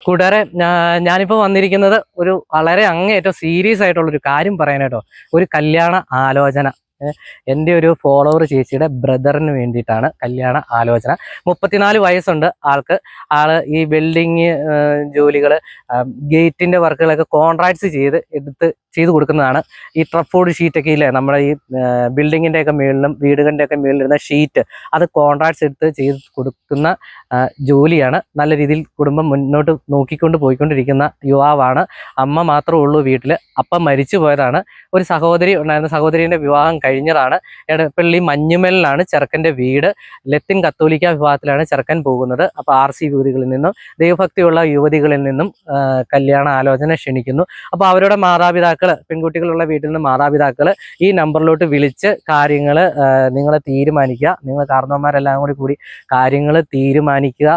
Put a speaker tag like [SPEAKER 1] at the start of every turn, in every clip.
[SPEAKER 1] കൂട്ടുകാരെ, ഞാനിപ്പോൾ വന്നിരിക്കുന്നത് ഒരു വളരെ അങ്ങേയറ്റം സീരിയസ് ആയിട്ടുള്ളൊരു കാര്യം പറയാനായിട്ടോ. ഒരു കല്യാണ ആലോചന. എൻ്റെ ഒരു ഫോളോവർ ചേച്ചിയുടെ ബ്രദറിന് വേണ്ടിയിട്ടാണ് കല്യാണ ആലോചന. 34 വയസ്സുണ്ട് ആൾക്ക്. ആള് ഈ ബിൽഡിങ് ജോലികൾ, ഗേറ്റിൻ്റെ വർക്കുകളൊക്കെ കോൺട്രാക്ട്സ് ചെയ്ത് കൊടുക്കുന്നതാണ്. ഈ ട്രഫോർഡ് ഷീറ്റൊക്കെ ഇല്ലേ, നമ്മുടെ ഈ ബിൽഡിങ്ങിൻ്റെ ഒക്കെ മുകളിലും വീടുകളുടെ ഒക്കെ മുകളിലിരുന്ന ഷീറ്റ്, അത് കോൺട്രാക്ട്സ് എടുത്ത് ചെയ്ത് കൊടുക്കുന്ന ജോലിയാണ്. നല്ല രീതിയിൽ കുടുംബം മുന്നോട്ട് നോക്കിക്കൊണ്ട് പോയിക്കൊണ്ടിരിക്കുന്ന യുവാവാണ്. അമ്മ മാത്രമേ ഉള്ളൂ വീട്ടിൽ. അപ്പം മരിച്ചു പോയതാണ്. ഒരു സഹോദരി ഉണ്ടായിരുന്ന, സഹോദരീൻ്റെ വിവാഹം കഴിഞ്ഞതാണ്. എടപ്പള്ളി മഞ്ഞുമലിലാണ് ചെറുക്കൻ്റെ വീട്. ലത്തിൻ കത്തോലിക്ക വിഭാഗത്തിലാണ് ചെറുക്കൻ പോകുന്നത്. അപ്പോൾ RC യുവതികളിൽ നിന്നും, ദൈവഭക്തിയുള്ള യുവതികളിൽ നിന്നും കല്യാണ ആലോചന ക്ഷണിക്കുന്നു. അപ്പോൾ അവരുടെ മാതാപിതാക്കൾ, പെൺകുട്ടികളുള്ള വീട്ടിൽ നിന്ന് മാതാപിതാക്കൾ ഈ നമ്പറിലോട്ട് വിളിച്ച് കാര്യങ്ങൾ നിങ്ങൾ തീരുമാനിക്കുക. നിങ്ങൾ കാരണവന്മാരെല്ലാം കൂടി കാര്യങ്ങൾ തീരുമാനിക്കുക.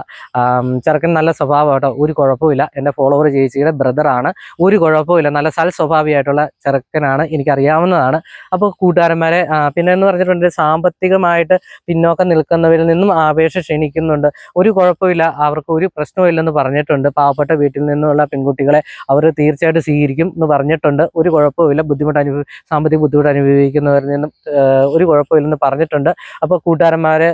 [SPEAKER 1] ചെറുക്കൻ നല്ല സ്വഭാവം കേട്ടോ, ഒരു കുഴപ്പമില്ല. എൻ്റെ ഫോളോവർ ചേച്ചിയുടെ ബ്രദറാണ്. ഒരു കുഴപ്പമില്ല, നല്ല സ്വഭാവിയായിട്ടുള്ള ചെറുക്കനാണ്, എനിക്കറിയാവുന്നതാണ്. അപ്പോൾ കൂട്ടുകാരന്മാരെ, പിന്നെ എന്ന് പറഞ്ഞിട്ടുണ്ടെങ്കിൽ സാമ്പത്തികമായിട്ട് പിന്നോക്കം നിൽക്കുന്നവരിൽ നിന്നും അപേക്ഷ ക്ഷണിക്കുന്നുണ്ട്. ഒരു കുഴപ്പമില്ല, അവർക്ക് ഒരു പ്രശ്നമില്ലെന്ന് പറഞ്ഞിട്ടുണ്ട്. പാവപ്പെട്ട വീട്ടിൽ നിന്നുള്ള പെൺകുട്ടികളെ അവർ തീർച്ചയായിട്ടും സ്വീകരിക്കും എന്ന് പറഞ്ഞിട്ടുണ്ട്. ഒരു കുഴപ്പമില്ല, സാമ്പത്തിക ബുദ്ധിമുട്ട് അനുഭവിക്കുന്നവരിൽ നിന്നും ഒരു കുഴപ്പമില്ലെന്ന് പറഞ്ഞിട്ടുണ്ട്. അപ്പോൾ കൂട്ടുകാരന്മാരെ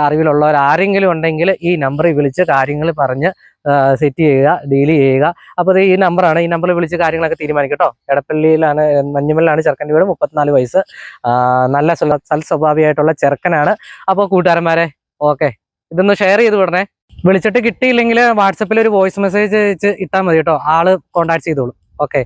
[SPEAKER 1] അറിവിലുള്ളവർ ആരെങ്കിലും ഉണ്ടെങ്കിൽ ഈ നമ്പറിൽ വിളിച്ച് കാര്യങ്ങൾ പറഞ്ഞ് സെറ്റ് ചെയ്യുക, ഡീൽ ചെയ്യുക. അപ്പോൾ ഈ നമ്പറാണ്, ഈ നമ്പറിൽ വിളിച്ച് കാര്യങ്ങളൊക്കെ തീരുമാനിക്കും കേട്ടോ. എടപ്പള്ളിയിലാണ്, മഞ്ഞുമലിലാണ് ചെറുക്കൻ്റെ വീട്. 34 വയസ്സ്, നല്ല സ്വഭാവിയായിട്ടുള്ള ചെറുക്കനാണ്. അപ്പോൾ കൂട്ടുകാരന്മാരെ, ഓക്കെ, ഇതൊന്ന് ഷെയർ ചെയ്ത് വിടണേ. വിളിച്ചിട്ട് കിട്ടിയില്ലെങ്കിൽ വാട്സപ്പിൽ ഒരു വോയിസ് മെസ്സേജ് ഇട്ടാൽ മതി കേട്ടോ. ആള് കോൺടാക്ട് ചെയ്തോളൂ. ഓക്കെ.